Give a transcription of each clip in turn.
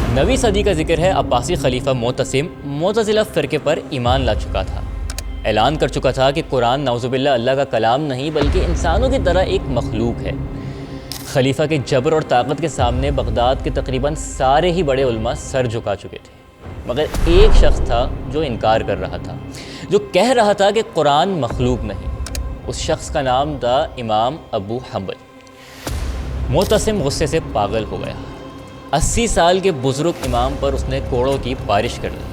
नवी सदी का जिक्र है। अब्बासी खलीफा मोतसिम मोतज़िला फ़िरके पर ईमान ला चुका था। ऐलान कर चुका था कि कुरान नाउज़ुबिल्लाह अल्लाह का कलाम नहीं बल्कि इंसानों की तरह एक मखलूक है। खलीफा के जबर और ताकत के सामने बगदाद के तकरीबन सारे ही बड़े उलमा सर झुका चुके थे, मगर एक शख्स था जो इनकार कर रहा था, जो कह रहा था कि कुरान मखलूक नहीं। उस शख्स का नाम था इमाम अबू हंबल। मोतसिम गुस्से से पागल हो गया। 80 साल के बुज़ुर्ग इमाम पर उसने कोड़ों की बारिश कर दी,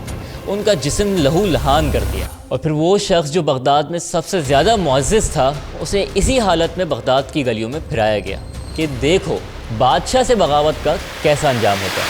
उनका जिस्म लहू लहान कर दिया। और फिर वो शख्स जो बगदाद में सबसे ज़्यादा मुअज़्ज़िज़ था, उसे इसी हालत में बगदाद की गलियों में फिराया गया कि देखो बादशाह से बगावत का कैसा अंजाम होता है।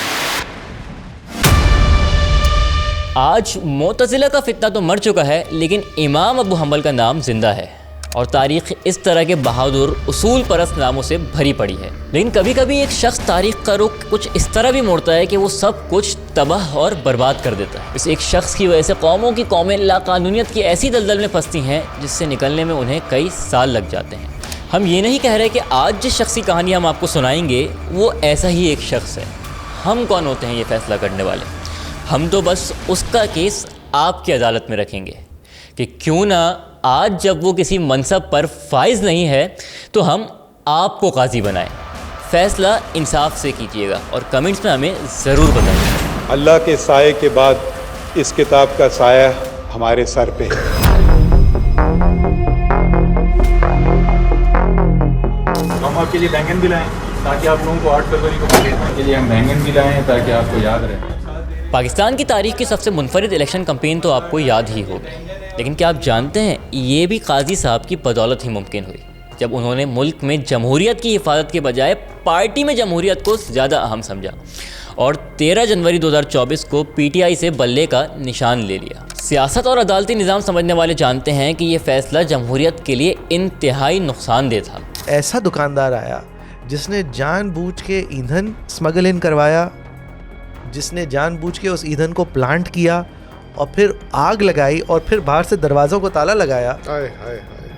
आज मोतज़िला का फितना तो मर चुका है, लेकिन इमाम अबू हंबल का नाम जिंदा है और तारीख़ इस तरह के बहादुर उसूल परस्त नामों से भरी पड़ी है। लेकिन कभी कभी एक शख्स तारीख़ का रुख कुछ इस तरह भी मोड़ता है कि वो सब कुछ तबाह और बर्बाद कर देता है। इस एक शख्स की वजह से कौमों की कौमें लाकानूनियत की ऐसी दलदल में फंसती हैं जिससे निकलने में उन्हें कई साल लग जाते हैं। हम ये नहीं कह रहे कि आज जिस शख्स की कहानी हम आपको सुनाएंगे वो ऐसा ही एक शख्स है। हम कौन होते हैं ये फ़ैसला करने वाले? हम तो बस उसका केस आपकी अदालत में रखेंगे कि क्यों ना आज जब वो किसी मनसब पर फाइज नहीं है तो हम आपको काजी बनाएं। फ़ैसला इंसाफ से कीजिएगा और कमेंट्स में हमें ज़रूर बताइए। अल्लाह के साये के बाद इस किताब का साया हमारे सर पे है। हम आपके लिए बैंगन भी लाएं ताकि आप लोगों को 8 फरवरी को देखने के लिए हम बैंगन भी लाएं ताकि आपको याद रहे। पाकिस्तान की तारीख़ की सबसे मुनफरिद इलेक्शन कैंपेन तो आपको याद ही होगी, लेकिन क्या आप जानते हैं ये भी काजी साहब की बदौलत ही मुमकिन हुई, जब उन्होंने मुल्क में जमहूरियत की हिफाजत के बजाय पार्टी में जमहूरियत को ज़्यादा अहम समझा और 13 जनवरी 2024 को PTI से बल्ले का निशान ले लिया। सियासत और अदालती निज़ाम समझने वाले जानते हैं कि ये फ़ैसला जमहूरियत के लिए इंतहाई नुकसानदेह था। ऐसा दुकानदार आया जिसने जानबूझ के ईंधन स्मगल इन करवाया, जिसने जानबूझ के उस ईंधन को प्लांट किया और फिर आग लगाई और फिर बाहर से दरवाज़ों को ताला लगाया।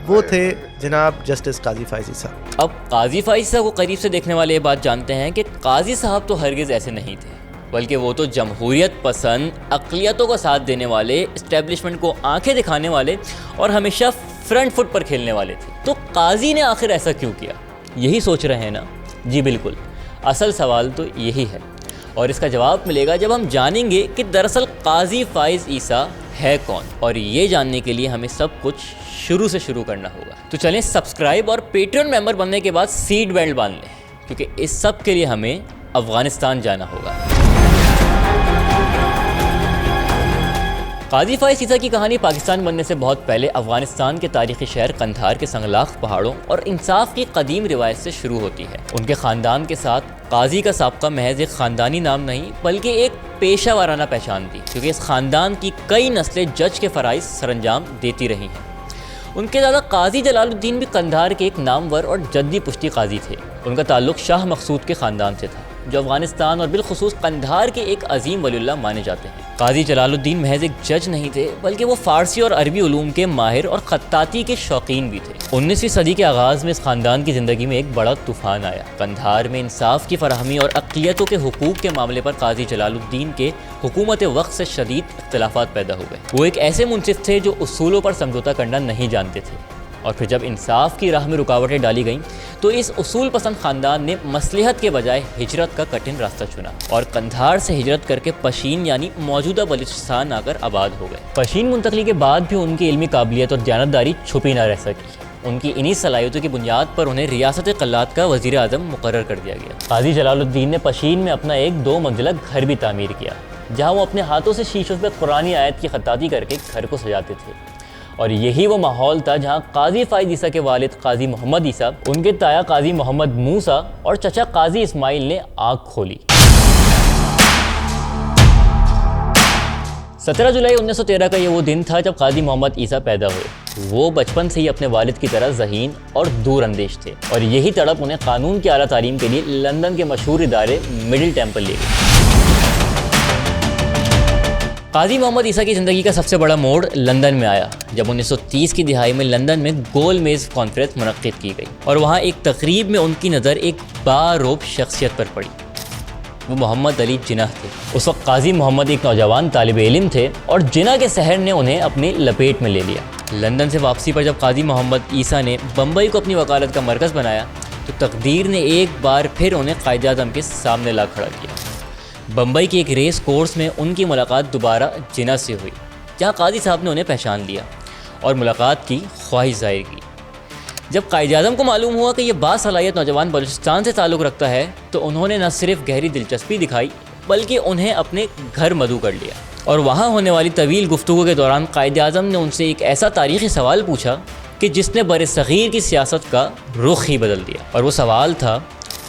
वो थे जनाब जस्टिस काजी फायज़ी साहब। अब काजी फायज़ी साहब को करीब से देखने वाले ये बात जानते हैं कि काजी साहब तो हरगिज़ ऐसे नहीं थे, बल्कि वो तो जमहूरियत पसंद, अक़लियतों का साथ देने वाले, इस्टेब्लिशमेंट को आंखें दिखाने वाले और हमेशा फ्रंट फुट पर खेलने वाले थे। तो काजी ने आखिर ऐसा क्यों किया, यही सोच रहे हैं ना? जी बिल्कुल, असल सवाल तो यही है और इसका जवाब मिलेगा जब हम जानेंगे कि दरअसल काजी फाइज ईसा है कौन। और ये जानने के लिए हमें सब कुछ शुरू से शुरू करना होगा। तो चलें, सब्सक्राइब और पेट्रियन मेंबर बनने के बाद सीट बेल्ट बांध लें, क्योंकि इस सब के लिए हमें अफ़गानिस्तान जाना होगा। काजी फाइज ईसा की कहानी पाकिस्तान बनने से बहुत पहले अफ़गानिस्तान के तारीख़ी शहर कंधार के संगलाख पहाड़ों और इंसाफ की कदीम रिवायत से शुरू होती है। उनके ख़ानदान के साथ काजी का साबका महज एक ख़ानदानी नाम नहीं बल्कि एक पेशा वाराना पहचान थी, क्योंकि इस ख़ानदान की कई नस्लें जज के फ़राइज़ सरंजाम देती रही हैं। उनके दादा काजी जलालुद्दीन भी कंधार के एक नामवर और जद्दी पुश्ती काजी थे। उनका ताल्लुक़ शाह मकसूद के ख़ानदान से था, जो अफ़गानिस्तान और बिलखुसूस कंधार के एक अजीम वलीउल्लाह माने जाते हैं। काजी जलालुद्दीन महज एक जज नहीं थे, बल्कि वो फ़ारसी और अरबी उलूम के माहिर और ख़त्ताती के शौकीन भी थे। 19वीं सदी के आगाज़ में इस ख़ानदान की ज़िंदगी में एक बड़ा तूफ़ान आया। कंधार में इंसाफ की फराहमी और अक़लियतों के हुकूक़ के मामले पर काजी जलालुद्दीन के हुकूमत वक्त से शदीद इख्तिलाफ़ात पैदा हो गए। वो एक ऐसे मुंसिफ थे जो उसूलों पर समझौता करना नहीं जानते थे, और फिर जब इंसाफ की राह में रुकावटें डाली गईं तो इस उसूल पसंद ख़ानदान ने मसलहत के बजाय हिजरत का कठिन रास्ता चुना और कंधार से हिजरत करके पशीन यानी मौजूदा बलूचिस्तान आकर आबाद हो गए। पशीन मुंतकली के बाद भी उनकी इल्मी काबिलियत और दयानतदारी छुपी ना रह सकी। उनकी इन्हीं सलाहियतों की बुनियाद पर उन्हें रियासत कल्लात का वज़ीर आज़म मुकर्रर कर दिया गया। काजी जलालुद्दीन ने पशीन में अपना एक 2 मंजिला घर भी तामीर किया, जहाँ वो अपने हाथों से शीशों पर कुरानी आयत की खत्ताती करके घर को सजाते थे। और यही वो माहौल था जहाँ काजी फाइज ईसा के वालिद काजी मोहम्मद ईसा, उनके ताया काजी मोहम्मद मूसा और चचा काजी इस्माइल ने आग खोली। 17 जुलाई 1913 का ये वो दिन था जब काजी मोहम्मद ईसा पैदा हुए। वो बचपन से ही अपने वालिद की तरह ज़हीन और दूर अंदेश थे और यही तड़प उन्हें कानून की आला तालीम के लिए लंदन के मशहूर इदारे मिडिल टेम्पल ले गई। काजी मोहम्मद ईसा की ज़िंदगी का सबसे बड़ा मोड़ लंदन में आया जब 1930 की दिहाई में लंदन में गोल मेज़ कॉन्फ्रेंस मुनक्किद की गई और वहाँ एक तकरीब में उनकी नज़र एक बारोब शख्सियत पर पड़ी। वो मोहम्मद अली जिन्ना थे। उस वक्त काजी मोहम्मद एक नौजवान तालिब इल्म थे और जिन्ना के शहर ने उन्हें अपनी लपेट में ले लिया। लंदन से वापसी पर जब काजी मोहम्मद ईसा ने बम्बई को अपनी वकालत का मरकज़ बनाया तो तकदीर ने एक बार फिर उन्हें कायद-ए-आज़म के सामने ला खड़ा किया। बम्बई के एक रेस कोर्स में उनकी मुलाकात दोबारा जिन्ना से हुई, जहाँ काजी साहब ने उन्हें पहचान लिया और मुलाकात की ख्वाहिश जाहिर की। जब कायद-ए-आज़म को मालूम हुआ कि ये बासलाहियत नौजवान बलूचिस्तान से ताल्लुक़ रखता है तो उन्होंने न सिर्फ गहरी दिलचस्पी दिखाई बल्कि उन्हें अपने घर मदऊ कर लिया। और वहाँ होने वाली तवील गुफ्तगू के दौरान कायद-ए-आज़म ने उनसे एक ऐसा तारीख़ी सवाल पूछा कि जिसने बर-ए-सग़ीर की सियासत का रुख ही बदल दिया। और वो सवाल था,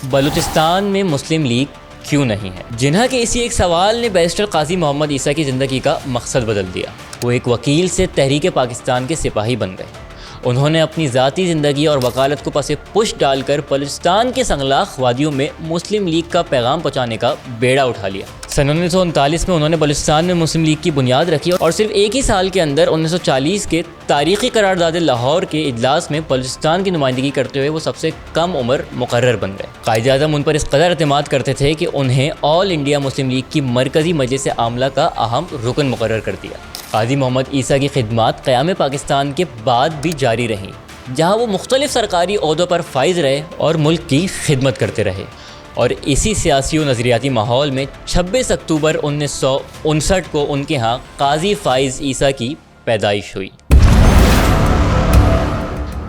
बलूचिस्तान में मुस्लिम लीग क्यों नहीं है। जिन्ना के इसी एक सवाल ने बैरिस्टर काजी मोहम्मद ईसा की ज़िंदगी का मकसद बदल दिया। वो एक वकील से तहरीक पाकिस्तान के सिपाही बन गए। उन्होंने अपनी ज़ाती ज़िंदगी और वकालत को पसे पुश डालकर बलूचिस्तान के संगलाख वादियों में मुस्लिम लीग का पैगाम पहुँचाने का बेड़ा उठा लिया। सन 1939 में उन्होंने बलूचिस्तान में मुस्लिम लीग की बुनियाद रखी और सिर्फ एक ही साल के अंदर 1940 के तारीख़ी करारदाद लाहौर के इजलास में बलूचिस्तान की नुमाइंदगी करते हुए वो सबसे कम उम्र मुकर्रर बन गए। कायद-ए-आज़म उन पर इस कदर एतमाद करते थे कि उन्हें ऑल इंडिया मुस्लिम लीग की मरकज़ी मजलिस आमला का अहम रुकन मुकर्रर कर दिया। काजी मोहम्मद ईसा की खिदमात क़याम पाकिस्तान के बाद भी जारी रहीं, जहाँ वो मुख्तलिफ सरकारी ओहदों पर फाइज रहे और मुल्क की खिदमत करते रहे। और इसी सियासी और नज़रियाती माहौल में 26 अक्टूबर 1959 को उनके यहाँ काजी फ़ाइज़ ईसा की पैदाइश हुई।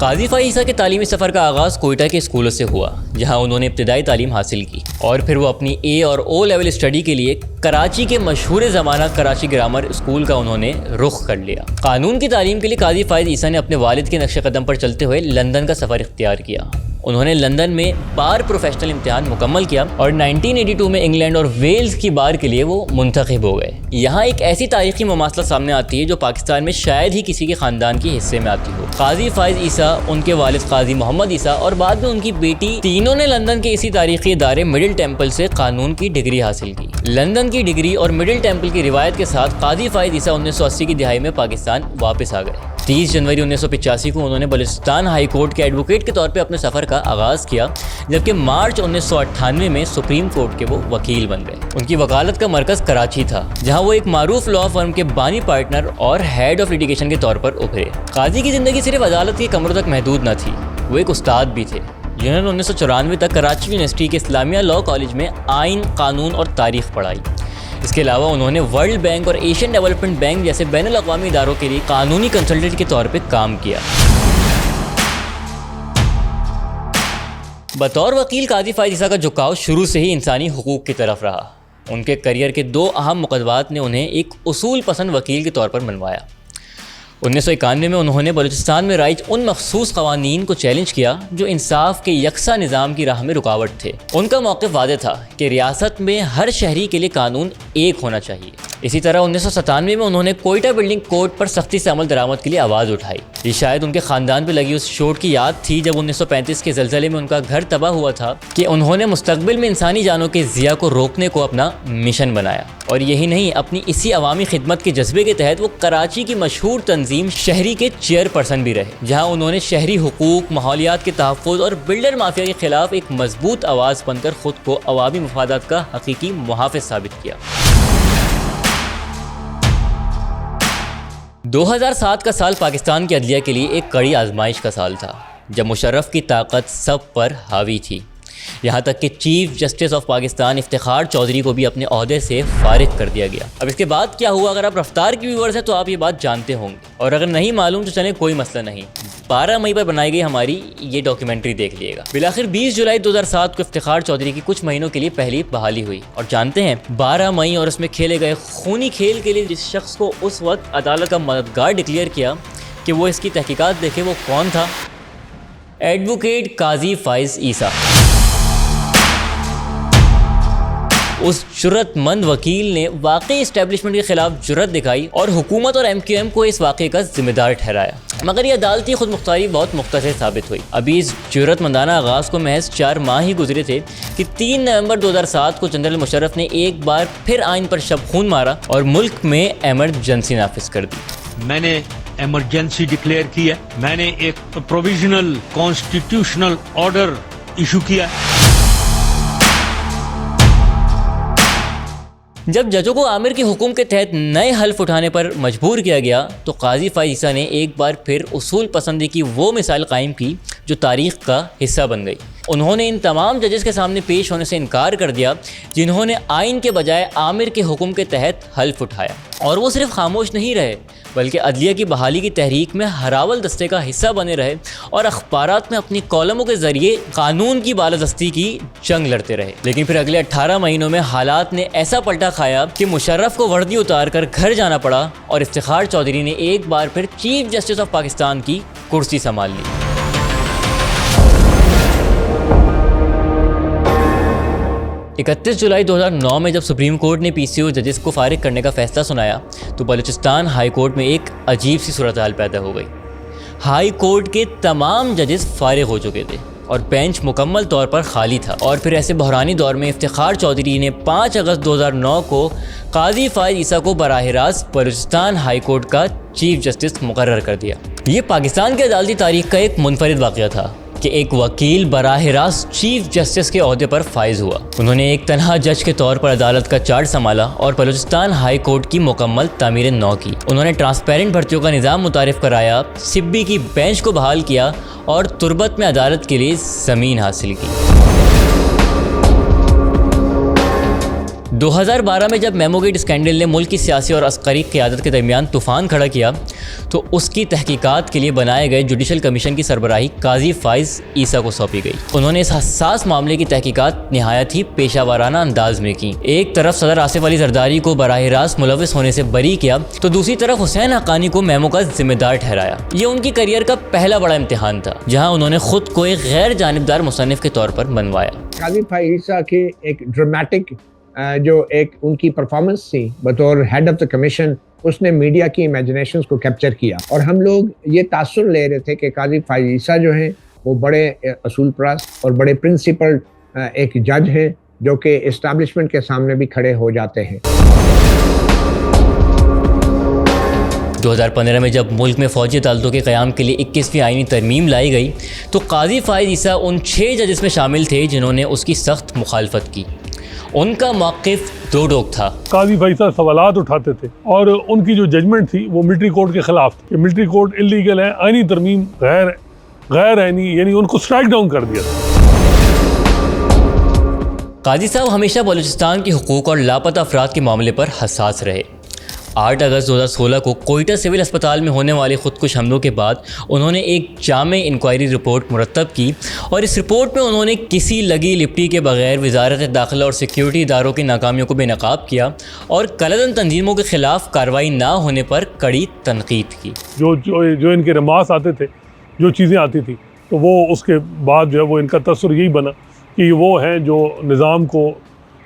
काजी फ़ाइज़ ईसा के तालीमी सफ़र का आगाज़ कोयटा के स्कूलों से हुआ, जहाँ उन्होंने इब्तिदाई तालीम हासिल की और फिर वो अपनी ए और ओ लेवल स्टडी के लिए कराची के मशहूर ज़माना कराची ग्रामर स्कूल का उन्होंने रुख कर लिया। कानून की तालीम के लिए काजी फ़ाइज़ ईसा ने अपने वालिद के नक्श कदम पर चलते हुए लंदन का सफ़र इख्तियार किया। उन्होंने लंदन में बार प्रोफेशनल इम्तिहान मुकम्मल किया और 1982 में इंग्लैंड और वेल्स की बार के लिए वो मुंतखब हो गए। यहाँ एक ऐसी तारीख़ी मुमासला सामने आती है जो पाकिस्तान में शायद ही किसी के ख़ानदान के हिस्से में आती हो। काजी फ़ाइज़ ईसा, उनके वालिद काजी मोहम्मद ईसा और बाद में उनकी बेटी, तीनों ने लंदन के इसी तारीख़ी इदारे मिडिल टेम्पल से कानून की डिग्री हासिल की। लंदन की डिग्री और मिडिल टेम्पल की रिवायत के साथ काजी फ़ाइज़ ईसा 1980 की दिहाई में पाकिस्तान वापस आ गए। 30 जनवरी 1985 को उन्होंने बलूचिस्तान हाई कोर्ट के एडवोकेट के तौर पे अपने सफ़र का आगाज़ किया, जबकि मार्च 1998 में सुप्रीम कोर्ट के वो वकील बन गए। उनकी वकालत का मरकज़ कराची था, जहां वो एक मारूफ लॉ फर्म के बानी पार्टनर और हेड ऑफ लिटिगेशन के तौर पर उभरे। काजी की ज़िंदगी सिर्फ अदालत के कमरों तक महदूद न थी, वो एक उस्ताद भी थे जिन्होंने 1994 तक कराची यूनिवर्सिटी के इस्लामिया लॉ कॉलेज में आइन, कानून और तारीख़ पढ़ाई। इसके अलावा उन्होंने वर्ल्ड बैंक और एशियन डेवलपमेंट बैंक जैसे बैनुल अक़वामी इदारों के लिए कानूनी कंसल्टेंट के तौर पे काम किया। बतौर वकील काजी फ़ाइज़ ईसा का झुकाव शुरू से ही इंसानी हुकूक की तरफ रहा। उनके करियर के 2 अहम मुकदमात ने उन्हें एक उसूल पसंद वकील के तौर पर मनवाया। 1991 में उन्होंने बलूचिस्तान में राइज उन मखसूस क़वानीन को चैलेंज किया जो इंसाफ के यकसा निज़ाम की राह में रुकावट थे। उनका मौक़िफ़ वाज़ेह था कि रियासत में हर शहरी के लिए कानून एक होना चाहिए। इसी तरह 1997 में उन्होंने कोयटा बिल्डिंग कोड पर सख्ती से अमल दरामद के लिए आवाज़ उठाई। ये शायद उनके ख़ानदान पर लगी उस चोट की याद थी जब 1935 के ज़लज़ले में उनका घर तबाह हुआ था कि उन्होंने मुस्तक़बिल में इंसानी जानों के ज़िया को रोकने को अपना मिशन बनाया। और यही नहीं, अपनी इसी अवामी खिदमत के जज्बे के तहत वो कराची की मशहूर तंजीम शहरी के चेयरपर्सन भी रहे, जहाँ उन्होंने शहरी हुकूक, माहौलियात के तहफ़्फ़ुज़ और बिल्डर माफिया के ख़िलाफ़ एक मजबूत आवाज़ बनकर ख़ुद को अवामी मफादात का हकीकी मुहाफ़िज़ साबित किया। 2007 का साल पाकिस्तान की अदलिया के लिए एक कड़ी आजमाइश का साल था, जब मुशर्रफ की ताकत सब पर हावी थी। यहाँ तक कि chief justice of Pakistan Iftikhar Chaudhry को भी अपने ओहदे से फारिग कर दिया गया। अब इसके बाद क्या हुआ, अगर आप रफ्तार की व्यूअर्स हैं तो आप ये बात जानते होंगे, और अगर नहीं मालूम तो चलें कोई मसला नहीं। 12 मई पर बनाई गई हमारी ये डॉक्यूमेंट्री देख लीजिएगा। बिलाखिर 20 जुलाई 2007 को इफ्तिखार चौधरी की कुछ महीनों के लिए पहली बहाली हुई, और जानते हैं 12 मई और उसमें खेले गए खूनी खेल के लिए जिस शख्स को उस वक्त अदालत का मददगार डिक्लेयर किया कि वो इसकी तहकीकात देखे, वो कौन था? एडवोकेट काजी फ़ाइज़ ईसा। उस जुर्रतमंद वकील ने वाकई इस्टेब्लिशमेंट के खिलाफ जुर्रत दिखाई और हुकूमत और MQM को इस वाक़े का जिम्मेदार ठहराया, मगर ये अदालती खुद मुख्तारी बहुत मुख्तसर साबित हुई। अभी इस जुर्रतमंदाना आगाज़ को महज 4 माह ही गुजरे थे कि 3 नवंबर 2007 को जनरल मुशर्रफ ने एक बार फिर आइन पर शब-खून मारा और मुल्क में एमरजेंसी नाफिज कर दी। मैंने एमरजेंसी डिक्लेयर की है, मैंने एक प्रोविजनल कॉन्स्टिट्यूशनल ऑर्डर इशू किया। जब जजों को आमिर के हुक्म के तहत नए हल्फ उठाने पर मजबूर किया गया तो काजी फाइज ईसा ने एक बार फिर उसूल पसंदी की वो मिसाल कायम की जो तारीख़ का हिस्सा बन गई। उन्होंने इन तमाम जजेस के सामने पेश होने से इनकार कर दिया जिन्होंने आइन के बजाय आमिर के हुक्म के तहत हल्फ उठाया, और वो सिर्फ खामोश नहीं रहे बल्कि अदलिया की बहाली की तहरीक में हरावल दस्ते का हिस्सा बने रहे और अखबारात में अपनी कॉलमों के ज़रिए कानून की बालादस्ती की जंग लड़ते रहे। लेकिन फिर अगले 18 महीनों में हालात ने ऐसा पलटा खाया कि मुशर्रफ को वर्दी उतार कर घर जाना पड़ा और इफ्तिखार चौधरी ने एक बार फिर चीफ जस्टिस ऑफ पाकिस्तान की कुर्सी संभाल ली। इकतीस जुलाई 2009 में जब सुप्रीम कोर्ट ने PCO जजेस को फारिग करने का फैसला सुनाया तो बलूचिस्तान हाई कोर्ट में एक अजीब सी सूरत हाल पैदा हो गई। हाई कोर्ट के तमाम जजेस फारिग हो चुके थे और बेंच मुकम्मल तौर पर खाली था। और फिर ऐसे बहरानी दौर में इफ्तिखार चौधरी ने 5 अगस्त 2009 को काजी फाइज ईसा को बराह रास्त बलूचिस्तान हाई कोर्ट का चीफ जस्टिस मुकर्रर कर दिया। ये पाकिस्तान की अदालती तारीख का एक मुनफरिद वाक़या था कि एक वकील बराह रास्त चीफ जस्टिस के ओहदे पर फाइज हुआ। उन्होंने एक तनहा जज के तौर पर अदालत का चार्ज संभाला और बलूचिस्तान हाई कोर्ट की मुकम्मल तामीर नौ की। उन्होंने ट्रांसपेरेंट भर्तियों का निज़ाम मुतारिफ कराया, सिब्बी की बेंच को बहाल किया और तुरबत में अदालत के लिए ज़मीन हासिल की। 2012 में जब मेमोगेट स्कैंडल ने मुल्क की सियासी और अस्करी क़यादत के दरमियान तूफ़ान खड़ा किया तो उसकी तहकीकात के लिए बनाए गए जुडिशल कमीशन की सरबराही काजी फाइज ईसा को सौंपी गई। उन्होंने इस हसास मामले की तहकीकात निहायत ही पेशावराना अंदाज में की। एक तरफ सदर आसिफ अली जरदारी को बराह रास्त मुलविस होने से बरी किया तो दूसरी तरफ हुसैन हक्कानी को मेमो का जिम्मेदार ठहराया। ये उनकी करियर का पहला बड़ा इम्तिहान था जहाँ उन्होंने खुद को एक गैर जानिबदार मुसन्निफ के तौर पर बनवाया। काजी फाइज ईसा के एक ड्रामेटिक जो एक उनकी परफॉर्मेंस थी बतौर हेड ऑफ द कमीशन, उसने मीडिया की इमेजिनेशंस को कैप्चर किया और हम लोग ये तासुर ले रहे थे कि काजी फाइज ईसा जो हैं वो बड़े असूल परस्त और बड़े प्रिंसिपल एक जज हैं जो कि इस्टेब्लिशमेंट के सामने भी खड़े हो जाते हैं। 2015 में जब मुल्क में फ़ौजी अदालतों के क़याम के लिए 21वीं आईनी तरमीम लाई गई तो काजी फाइज ईसा उन 6 जजेस में शामिल थे जिन्होंने उसकी सख्त मुखालफत की। उनका मौक़िफ़ दो टोक था। काजी फाइज साहब सवालात उठाते थे और उनकी जो जजमेंट थी वो मिलिट्री कोर्ट के खिलाफ थी। मिलिट्री कोर्ट इलीगल है, आईनी तरमीम गैर आईनी, यानी उनको स्ट्राइक डाउन कर दिया था। काजी साहब हमेशा बलूचिस्तान के हुकूक और लापता अफराद के मामले पर हसास रहे। 8 अगस्त 2016 को कोयटा सिविल अस्पताल में होने वाले खुदकुश हमलों के बाद उन्होंने एक जामे इंक्वायरी रिपोर्ट मुरतब की और इस रिपोर्ट में उन्होंने किसी लगी लिपटी के बगैर वजारत दाखिला और सिक्योरिटी इदारों की नाकामियों को बेनकाब किया और कलदन तंजीमों के ख़िलाफ़ कार्रवाई ना होने पर कड़ी तनकीद की। जो इनके रमास आते थे, जो चीज़ें आती थी, तो वो उसके बाद जो है वो इनका तस्वर यही बना कि वो हैं जो निज़ाम को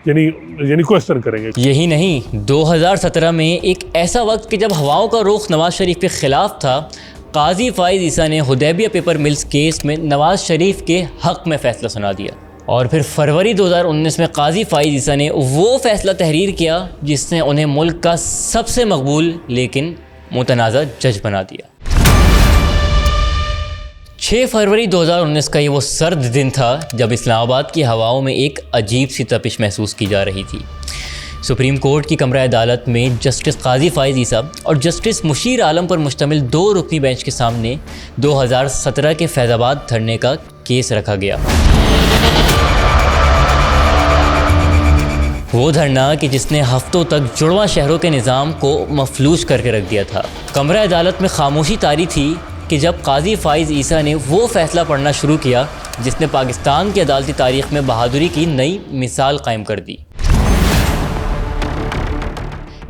यानी क्वेश्चन करेंगे। यही नहीं, 2017 में एक ऐसा वक्त कि जब हवाओं का रुख नवाज शरीफ के ख़िलाफ़ था, काजी फाइज ईसा ने हुदैबिया पेपर मिल्स केस में नवाज शरीफ के हक़ में फ़ैसला सुना दिया। और फिर फरवरी 2019 में काजी फाइज ईसा ने वो फ़ैसला तहरीर किया जिसने उन्हें मुल्क का सबसे मकबूल लेकिन मुतनाज़ा जज बना दिया। 6 फरवरी 2019 का ये वो सर्द दिन था जब इस्लामाबाद की हवाओं में एक अजीब सी तपिश महसूस की जा रही थी। सुप्रीम कोर्ट की कमरा अदालत में जस्टिस काजी फाइज ईसा और जस्टिस मुशीर आलम पर मुश्तमिल 2 रुकनी बेंच के सामने 2017 के फैज़ाबाद धरने का केस रखा गया। वो धरना कि जिसने हफ्तों तक जुड़वा शहरों के निज़ाम को मफलूज करके रख दिया था। कमरा अदालत में खामोशी तारी थी कि जब काजी फाइज ईसा ने वो फ़ैसला पढ़ना शुरू किया जिसने पाकिस्तान की अदालती तारीख़ में बहादुरी की नई मिसाल कायम कर दी।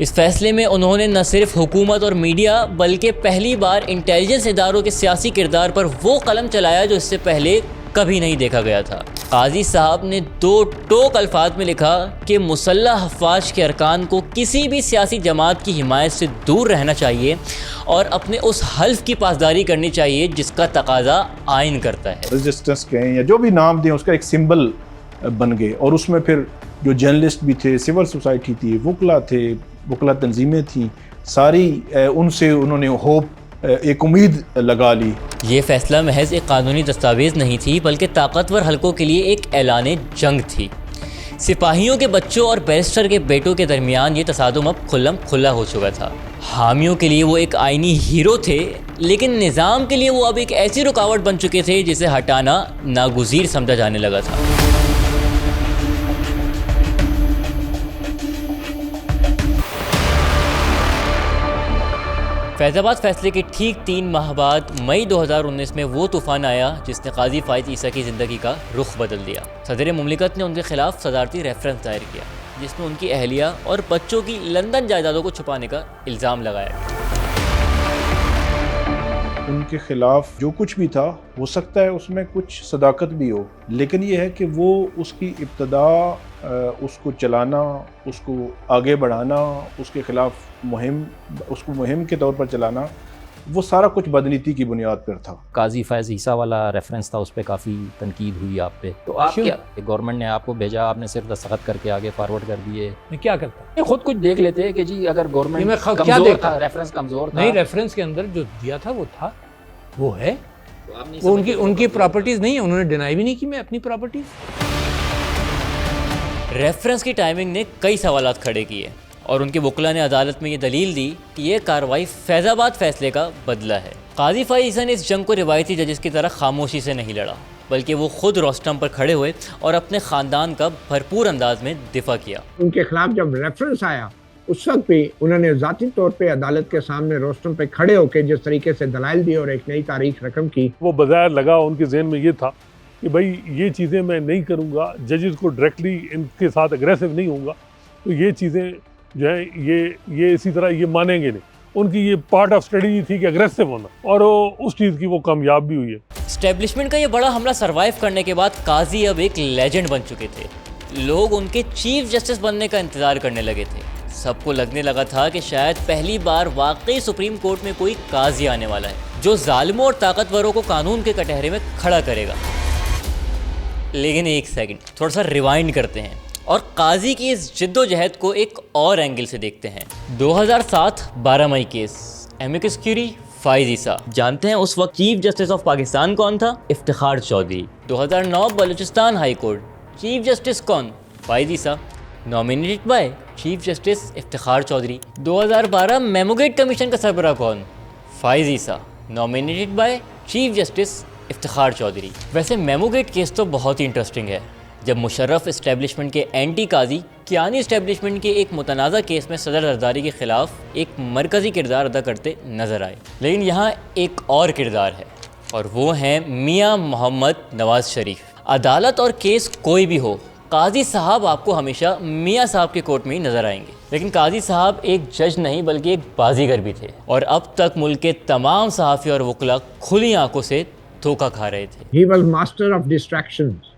इस फैसले में उन्होंने न सिर्फ हुकूमत और मीडिया बल्कि पहली बार इंटेलिजेंस इदारों के सियासी किरदार पर वो कलम चलाया जो इससे पहले कभी नहीं देखा गया था। काजी साहब ने 2 टोक अल्फाज में लिखा कि मुसल्लह हफ़ाज के अरकान को किसी भी सियासी जमात की हिमायत से दूर रहना चाहिए और अपने उस हल्फ की पासदारी करनी चाहिए जिसका तकाजा आइन करता है। रेजिस्टेंस कहें या जो भी नाम दें, उसका एक सिंबल बन गए और उसमें फिर जो जर्नलिस्ट भी थे, सिविल सोसाइटी थी, वकला थे, वकला तंजीमें थी, सारी उनसे उन्होंने होप, एक उम्मीद लगा ली। ये फैसला महज एक कानूनी दस्तावेज़ नहीं थी बल्कि ताकतवर हलकों के लिए एक ऐलान जंग थी। सिपाहियों के बच्चों और बैरिस्टर के बेटों के दरमियान ये तसादुम अब खुल्लम खुल्ला हो चुका था। हामियों के लिए वो एक आईनी हीरो थे, लेकिन निज़ाम के लिए वो अब एक ऐसी रुकावट बन चुके थे जिसे हटाना नागुज़ीर समझा जाने लगा था। फैज़ाबाद फैसले के ठीक 3 माह बाद मई 2019 में वो तूफ़ान आया जिसने काजी फ़ाइज़ ईसा की ज़िंदगी का रुख बदल दिया। सदर मुमलिकत ने उनके ख़िलाफ़ सदारती रेफरेंस दायर किया जिसमें उनकी अहलिया और बच्चों की लंदन जायदादों को छुपाने का इल्ज़ाम लगाया। उनके ख़िलाफ़ जो कुछ भी था, हो सकता है उसमें कुछ सदाकत भी हो, लेकिन ये है कि वो उसकी इब्तदा, उसको चलाना, उसको आगे बढ़ाना, उसके ख़िलाफ़ उसको मुहिम के तौर पर चलाना, वो सारा कुछ बदनीति की बुनियाद पर था। काजी फ़ैज़ ईसा वाला रेफरेंस था, उस पर काफ़ी तनकीद हुई आप पे, तो आप क्या गवर्नमेंट ने आपको भेजा, आपने सिर्फ दस्तखत करके आगे फॉरवर्ड कर दिए? मैं क्या करता, ये खुद कुछ देख लेते कि जी अगर गवर्नमेंट मैं क्या देखता, रेफरेंस कमज़ोर था। नहीं, रेफरेंस के अंदर जो दिया था वो था, वो है, वो उनकी प्रॉपर्टीज़ नहीं है, उन्होंने डिनाई भी नहीं की मैं अपनी प्रॉपर्टीज़। रेफरेंस की टाइमिंग ने कई सवालात खड़े किए और उनके वकला ने अदालत में ये दलील दी कि ये कार्रवाई फैज़ाबाद फैसले का बदला है। काजी फ़ाइज़ ईसा ने इस जंग को रिवायती जजेस की तरह खामोशी से नहीं लड़ा, बल्कि वो खुद रोस्टम पर खड़े हुए और अपने ख़ानदान का भरपूर अंदाज में दिफा किया। उनके खिलाफ जब रेफरेंस आया उस वक्त भी उन्होंने ज़ाती तौर पे अदालत के सामने रोस्टम पे खड़े होकर जिस तरीके से दलाइल दिए और एक नई तारीख रकम की, वो बज़ाहिर लगा उनके जहन में ये था कि भाई ये चीज़ें मैं नहीं करूँगा, जजेस को डायरेक्टली इनके साथ अग्रेसिव नहीं होऊंगा, तो ये चीज़ें जो है ये इसी तरह ये मानेंगे नहीं। उनकी ये पार्ट ऑफ स्ट्रेटजी थी कि अग्रेसिव होना, और उस चीज़ की वो कामयाब भी हुई है। एस्टेब्लिशमेंट का ये बड़ा हमला सरवाइव करने के बाद काजी अब एक लेजेंड बन चुके थे। लोग उनके चीफ जस्टिस बनने का इंतज़ार करने लगे थे। सबको लगने लगा था कि शायद पहली बार वाकई सुप्रीम कोर्ट में कोई काजी आने वाला है जो जालिमों और ताकतवरों को कानून के कटहरे में खड़ा करेगा। लेकिन एक सेकंड, थोड़ा सा रिवाइंड करते हैं और काजी की इस जिद्दोजहद को एक और एंगल से देखते हैं। 2007 12 मई केस, एमिकस क्यूरी फ़ाइज़ ईसा। जानते हैं उस वक्त चीफ जस्टिस ऑफ पाकिस्तान कौन था? Iftikhar Chaudhry. 2009 Balochistan high court, chief justice कौन? Faiz Isa, nominated by chief justice Iftikhar Chaudhry. 2012 memogate commission का सरबराह कौन? Faiz Isa, nominated by chief justice Iftikhar Chaudhry. वैसे मेमोगेट केस तो बहुत ही इंटरेस्टिंग है, जब मुशर्रफ इस्टेब्लिशमेंट के एंटी काजी कियानी इस्टेब्लिशमेंट के एक मुतनाज़ा केस में सदर जरदारी के ख़िलाफ़ एक मरकज़ी किरदार अदा करते नज़र आए। लेकिन यहाँ एक और किरदार है और वो हैं मियाँ मोहम्मद नवाज़ शरीफ। अदालत और केस कोई भी हो, काजी साहब आपको हमेशा मियाँ साहब के कोर्ट में ही नज़र आएंगे। लेकिन काजी साहब एक जज नहीं बल्कि एक बाजीगर भी थे और अब तक मुल्क के तमाम सहाफ़ी और वकला खुली आंखों से धोखा खा रहे थे। He was master of distractions.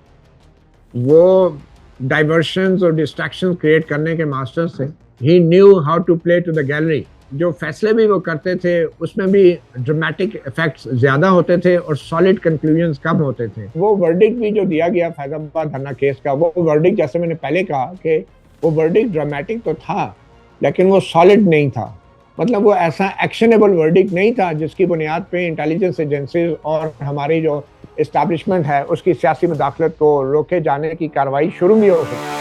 वो डाइवर्शंस और डिस्ट्रैक्शंस क्रिएट करने के मास्टर थे। He knew how to play to the gallery. जो फैसले भी वो करते थे उसमें भी ड्रामेटिक इफेक्ट्स ज़्यादा होते थे और सॉलिड कंक्लूजन्स कम होते थे। वो वर्डिक्ट भी जो दिया गया फैज़ाबाद धरना केस का, वो वर्डिक्ट जैसे मैंने पहले कहा कि वो वर्डिक्ट ड्रामेटिक तो था लेकिन वो सॉलिड नहीं था। मतलब वो ऐसा एक्शनेबल वर्डिक्ट नहीं था जिसकी बुनियाद पे इंटेलिजेंस एजेंसीज और हमारी जो इस्टेब्लिशमेंट है उसकी सियासी मुदाखलत को रोके जाने की कार्रवाई शुरू भी हो सके।